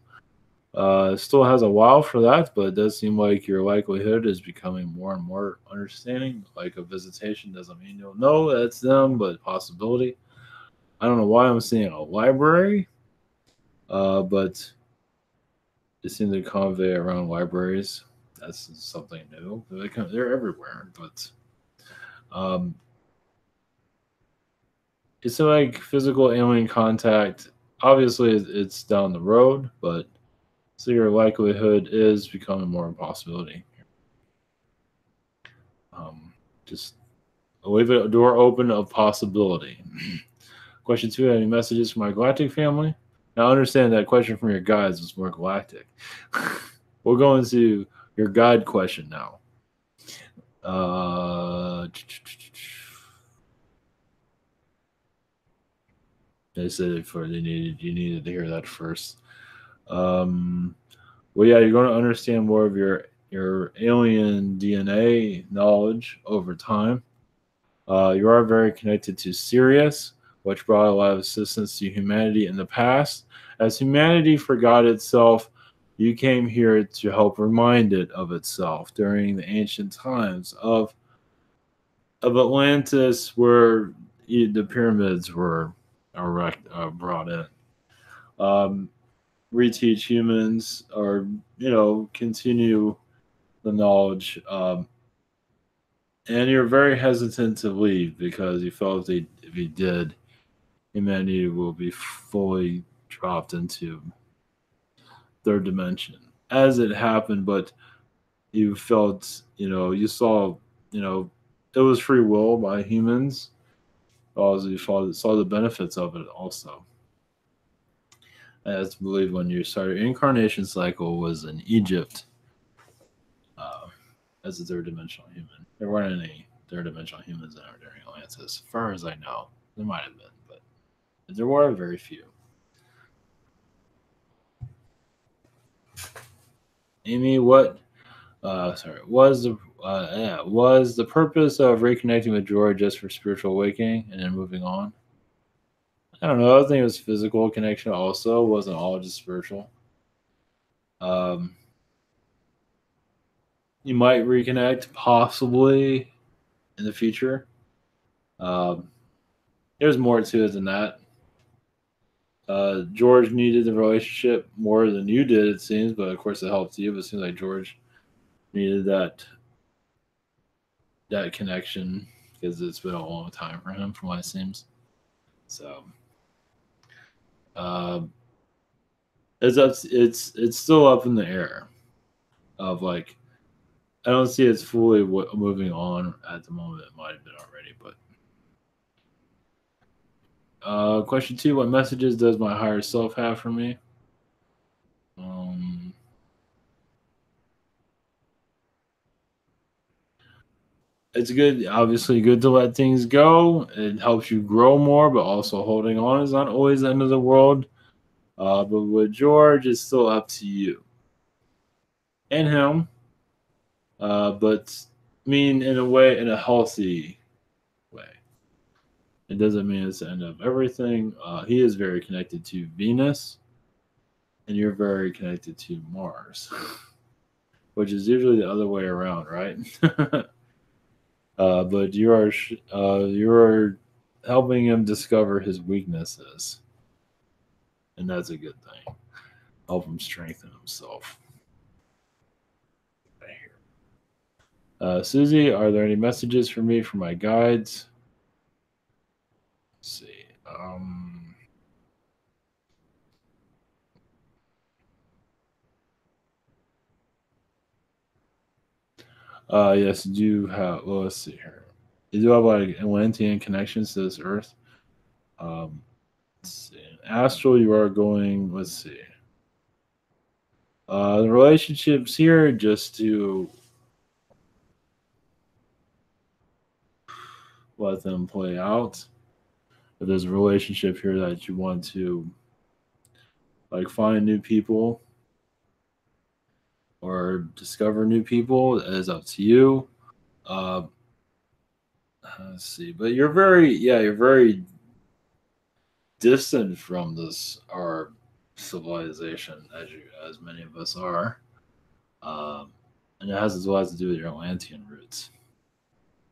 Speaker 2: Still has a while for that, but it does seem like your likelihood is becoming more and more understanding. Like a visitation doesn't mean you'll know that's them, but possibility. I don't know why I'm seeing a library, but it seems to convey around libraries. That's something new. They're everywhere, but it's like physical alien contact. Obviously, it's down the road, but so your likelihood is becoming more of a possibility. Just leave a door open of possibility. Question 2, any messages from my galactic family? Now, understand that question from your guides was more galactic. We'll go into your guide question now. They said you needed to hear that first. Well, yeah, you're going to understand more of your alien DNA knowledge over time. You are very connected to Sirius, which brought a lot of assistance to humanity in the past. As humanity forgot itself, you came here to help remind it of itself during the ancient times of Atlantis, where the pyramids were brought in. Reteach humans, or continue the knowledge. And you're very hesitant to leave because you felt if you did, humanity will be fully dropped into third dimension as it happened. But you felt, you saw, it was free will by humans. Also, you saw the benefits of it also. As I believe when you started incarnation cycle was in Egypt as a third dimensional human. There weren't any third dimensional humans in during Atlantis, as far as I know. There might have been, but there were very few. Amy, was the purpose of reconnecting with George just for spiritual awakening and then moving on? I don't know. I think it was physical connection also. It wasn't all just spiritual. You might reconnect possibly in the future. There's more to it than that. George needed the relationship more than you did, it seems, but of course it helped you. But it seems like George needed that connection because it's been a long time for him, from what it seems. So it's still up in the air of like, I don't see it's fully moving on at the moment. It might have been already, but Question 2: what messages does my higher self have for me? It's good, obviously good to let things go. It helps you grow more, but also holding on is not always the end of the world. But with George, it's still up to you and him. But I mean, in a way, in a healthy way. It doesn't mean it's the end of everything. He is very connected to Venus, and you're very connected to Mars, which is usually the other way around, right? But you are helping him discover his weaknesses, and that's a good thing. Help him strengthen himself. Right here. Susie, are there any messages for me from my guides? Let's see. Yes, you do have. Well, let's see here. You do have like Atlantean connections to this Earth. Let's see. Astral, you are going. Let's see. The relationships here, just to let them play out. If there's a relationship here that you want to like find new people or discover new people, it is up to you. Uh, let's see. But you're very distant from this our civilization, as many of us are. Um, and it has as well to do with your Atlantean roots.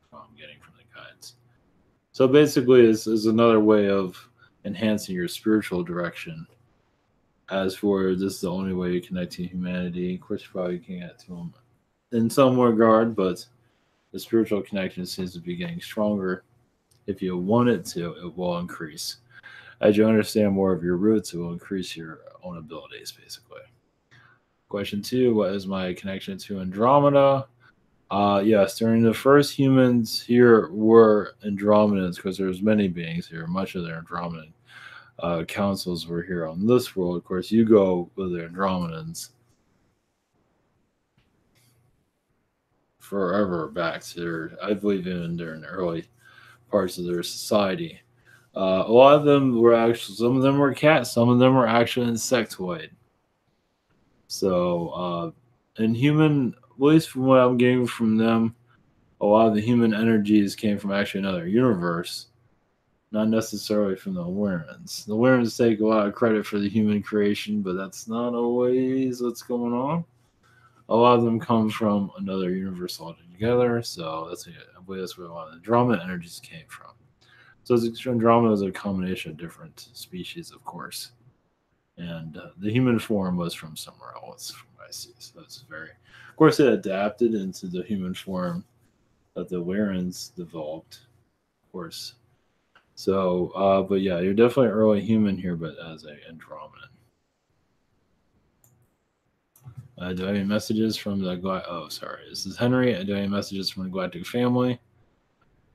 Speaker 2: What I'm getting from the guides. So basically, this is another way of enhancing your spiritual direction. As for this is the only way you connect to humanity. Of course, you probably can get to them in some regard, but the spiritual connection seems to be getting stronger. If you want it to, it will increase. As you understand more of your roots, it will increase your own abilities, basically. Question 2: what is my connection to Andromeda? Yes, during the first humans here were Andromedans because there's many beings here. Much of their Andromedan councils were here on this world. Of course, you go with the Andromedans forever back to their, I believe, even during the early parts of their society. A lot of them were actually, some of them were cats, some of them were actually insectoid. So, and human, at least from what I'm getting from them, a lot of the human energies came from actually another universe, not necessarily from the Warrens. The Warrens take a lot of credit for the human creation, but that's not always what's going on. A lot of them come from another universe altogether, so I believe that's where a lot of the Andromeda energies came from. So Andromeda is a combination of different species, of course, and the human form was from somewhere else, from what I see. So it's very, of course, it adapted into the human form that the Warrens developed, of course. So, but yeah, you're definitely early human here, but as a Andromedan. Do I have any messages from the Oh, sorry. This is Henry. Do I have any messages from the Galactic family?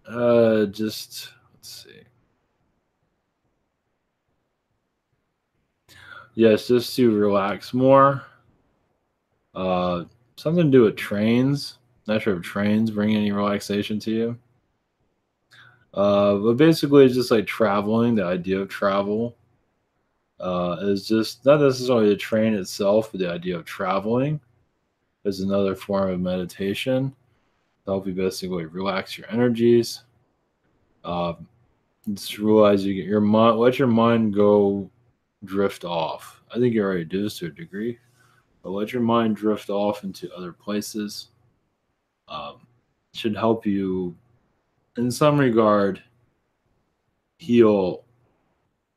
Speaker 2: Just let's see. Yes, just to relax more. Something to do with trains. Not sure if trains bring any relaxation to you. But basically, it's just like traveling. The idea of travel is just not necessarily the train itself, but the idea of traveling is another form of meditation to help you basically relax your energies. Just realize you get your mind, let your mind go drift off. I think you already do this to a degree, but let your mind drift off into other places. Um, should help you, in some regard, heal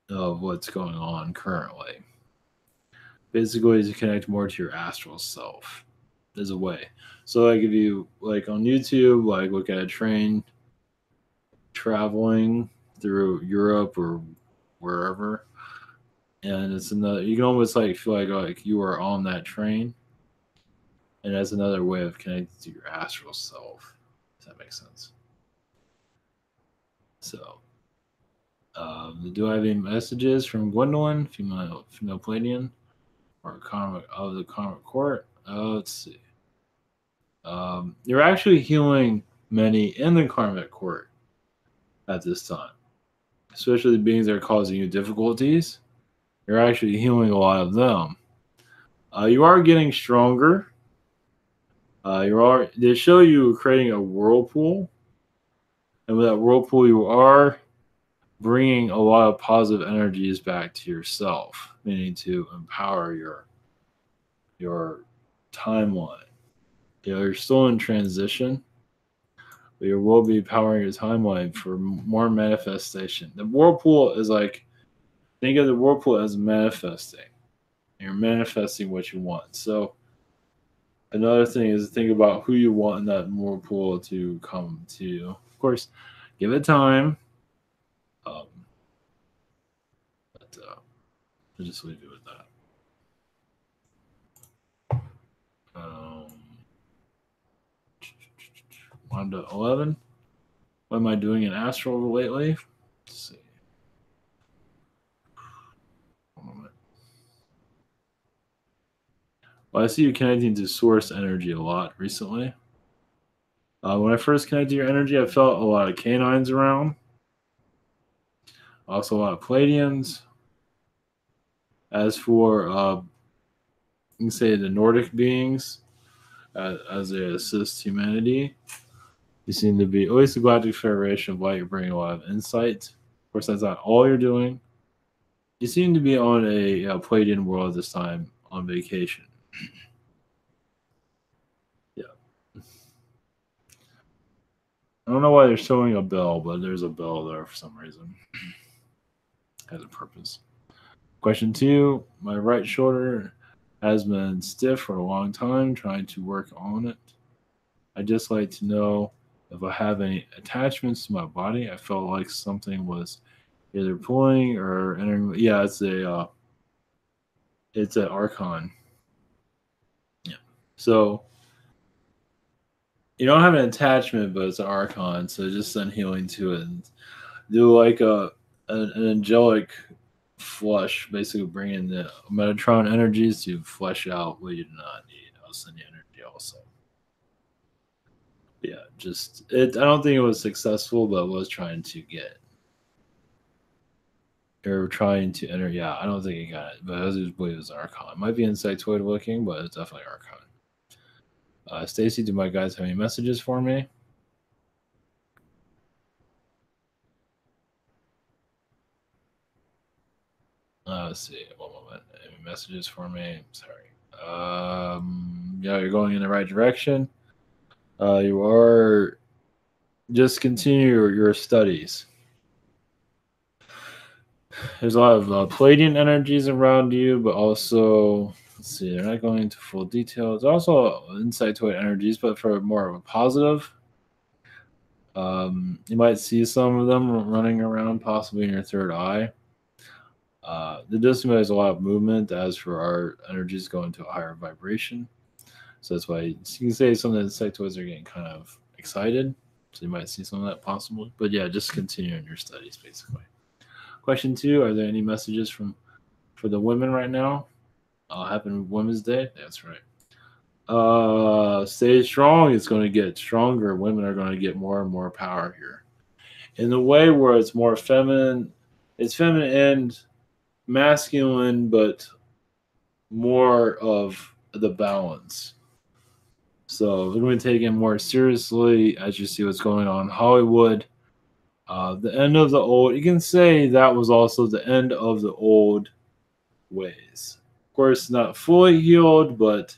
Speaker 2: of what's going on currently. Basically, to connect more to your astral self is a way. So, like, if you like on YouTube, like look at a train traveling through Europe or wherever, and it's another. You can almost like feel like you are on that train, and that's another way of connecting to your astral self. Does that make sense? So, Do I have any messages from Gwendolyn, female Palladian, or Karmic of the Karmic Court? Let's see. You're actually healing many in the Karmic Court at this time, especially the beings that are causing you difficulties. You're actually healing a lot of them. You are getting stronger. They show you creating a whirlpool, and with that whirlpool, you are bringing a lot of positive energies back to yourself, meaning to empower your timeline. You're still in transition, but you will be powering your timeline for more manifestation. The whirlpool is like, think of the whirlpool as manifesting. You're manifesting what you want. So another thing is to think about who you want in that whirlpool to come to you. Of course, give it time. But I'll just leave it with that. 1 to 11. What am I doing in astral lately? Let's see. Well, I see you connecting to source energy a lot recently. When I first connected to your energy, I felt a lot of canines around. Also a lot of Palladians. As for, you can say the Nordic beings, as they assist humanity, you seem to be, at least the Galactic Federation of Light, you're bringing a lot of insight. Of course, that's not all you're doing. You seem to be on a Palladian world this time on vacation. Yeah. I don't know why they're showing a bell, but there's a bell there for some reason. Has a purpose. Question 2. My right shoulder has been stiff for a long time, trying to work on it. I'd just like to know if I have any attachments to my body. I felt like something was either pulling or entering. Yeah, it's an Archon. Yeah. So you don't have an attachment, but it's an Archon. So just send healing to it and do like an angelic flush, basically bringing the Metatron energies to flush out what you do not need. I'll send you energy also. Yeah, I don't think it was successful, but I was trying to get. Or trying to enter. Yeah, I don't think he got it, but I just believe it was Archon. It might be insectoid looking, but it's definitely Archon. Stacy, do my guys have any messages for me? Let's see. One moment. Any messages for me? Sorry. Yeah, you're going in the right direction. You are. Just continue your studies. There's a lot of Palladian energies around you, but also, let's see, they're not going into full detail. There's also insectoid energies, but for more of a positive. You might see some of them running around, possibly in your third eye. The distant has a lot of movement. As for our energies, going to a higher vibration. So that's why you can say some of the insectoids are getting kind of excited. So you might see some of that possibly. But yeah, just continue in your studies, basically. Question 2, are there any messages for the women right now? Happy Women's Day? That's right. Stay strong. It's going to get stronger. Women are going to get more and more power here. In the way where it's more feminine, it's feminine and masculine, but more of the balance. So they're going to take it more seriously as you see what's going on in Hollywood. The end of the old, you can say that was also the end of the old ways. Of course, not fully healed, but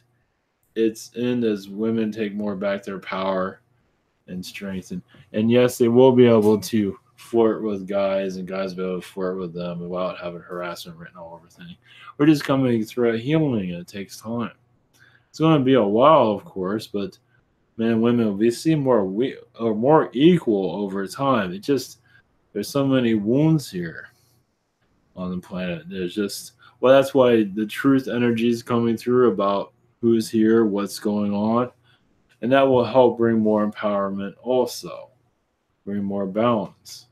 Speaker 2: it's in as women take more back their power and strength. And yes, they will be able to flirt with guys, and guys will be able to flirt with them without having harassment written all over things. We're just coming through a healing, and it takes time. It's going to be a while, of course, but men and women will be seen more equal over time. There's so many wounds here on the planet. That's why the truth energy is coming through about who's here, what's going on, and that will help bring more empowerment also, bring more balance.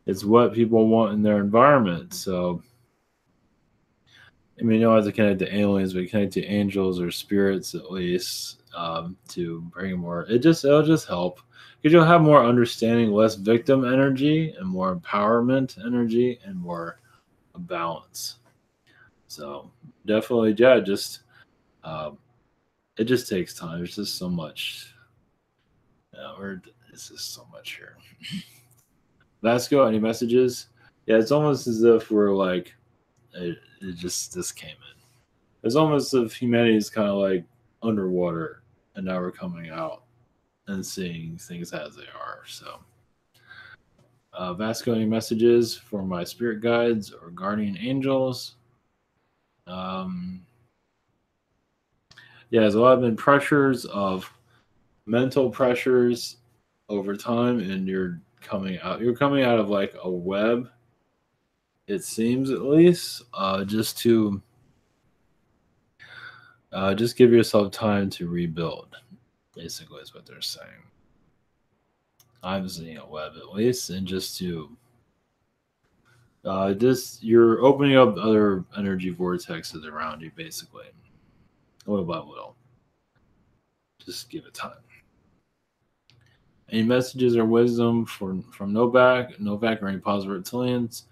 Speaker 2: it's what people want in their environment. So, I mean, you don't have to connect to aliens, but connect to angels or spirits at least, to bring more. It'll just help because you'll have more understanding, less victim energy, and more empowerment energy, and more balance. So definitely, yeah. Um, it just takes time. There's just so much. It's just so much here. Vasco, any messages? Yeah, it's almost as if we're like, it just this came in. It's almost as if humanity is kind of like underwater, and now we're coming out and seeing things as they are. So, Vasco, any messages for my spirit guides or guardian angels? Um, yeah, there's a lot of been pressures of mental pressures over time, and you're coming out. You're coming out of like a web. It seems, at least, just give yourself time to rebuild. Basically, is what they're saying. I'm seeing a web at least, and just you're opening up other energy vortexes around you, basically, little by little. Just give it time. Any messages or wisdom from Novak, or any positive reptilians?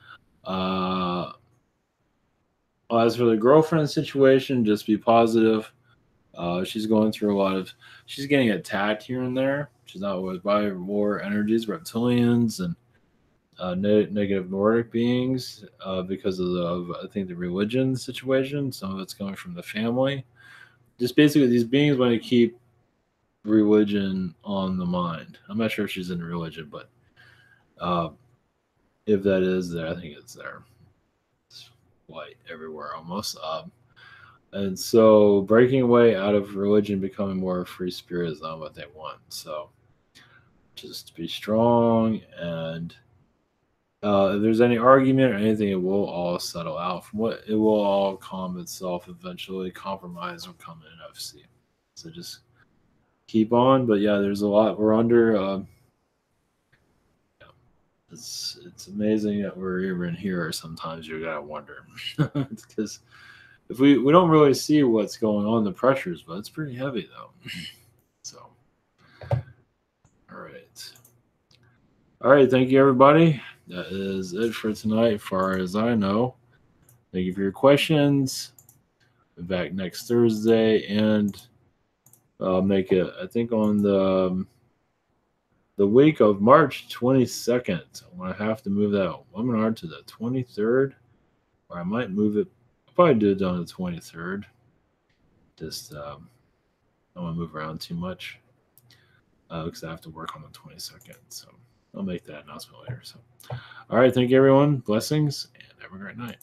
Speaker 2: As for the girlfriend situation, just be positive. She's going through she's getting attacked here and there. She's not always by war energies, reptilians, and negative Nordic beings, because of I think the religion situation. Some of it's coming from the family. Just basically, these beings want to keep religion on the mind. I'm not sure if she's in religion, but if that is there, I think it's there. It's white everywhere almost. And so breaking away out of religion, becoming more free spirit is not what they want. So just be strong, and if there's any argument or anything, it will all settle out. It will all calm itself eventually. Compromise will come in FC. So just keep on. But yeah, there's a lot we're under. It's amazing that we're even here. Sometimes you gotta wonder, because if we don't really see what's going on, the pressures, but it's pretty heavy though. So, all right. Thank you, everybody. That is it for tonight, as far as I know. Thank you for your questions. Be back next Thursday, and I'll make it, I think, on the week of March 22nd. I'm going to have to move that webinar to the 23rd, or I might move it. I'll probably do it on the 23rd. Just, I don't want to move around too much, because I have to work on the 22nd. So I'll make that announcement later. So, all right. Thank you, everyone. Blessings, and have a great night.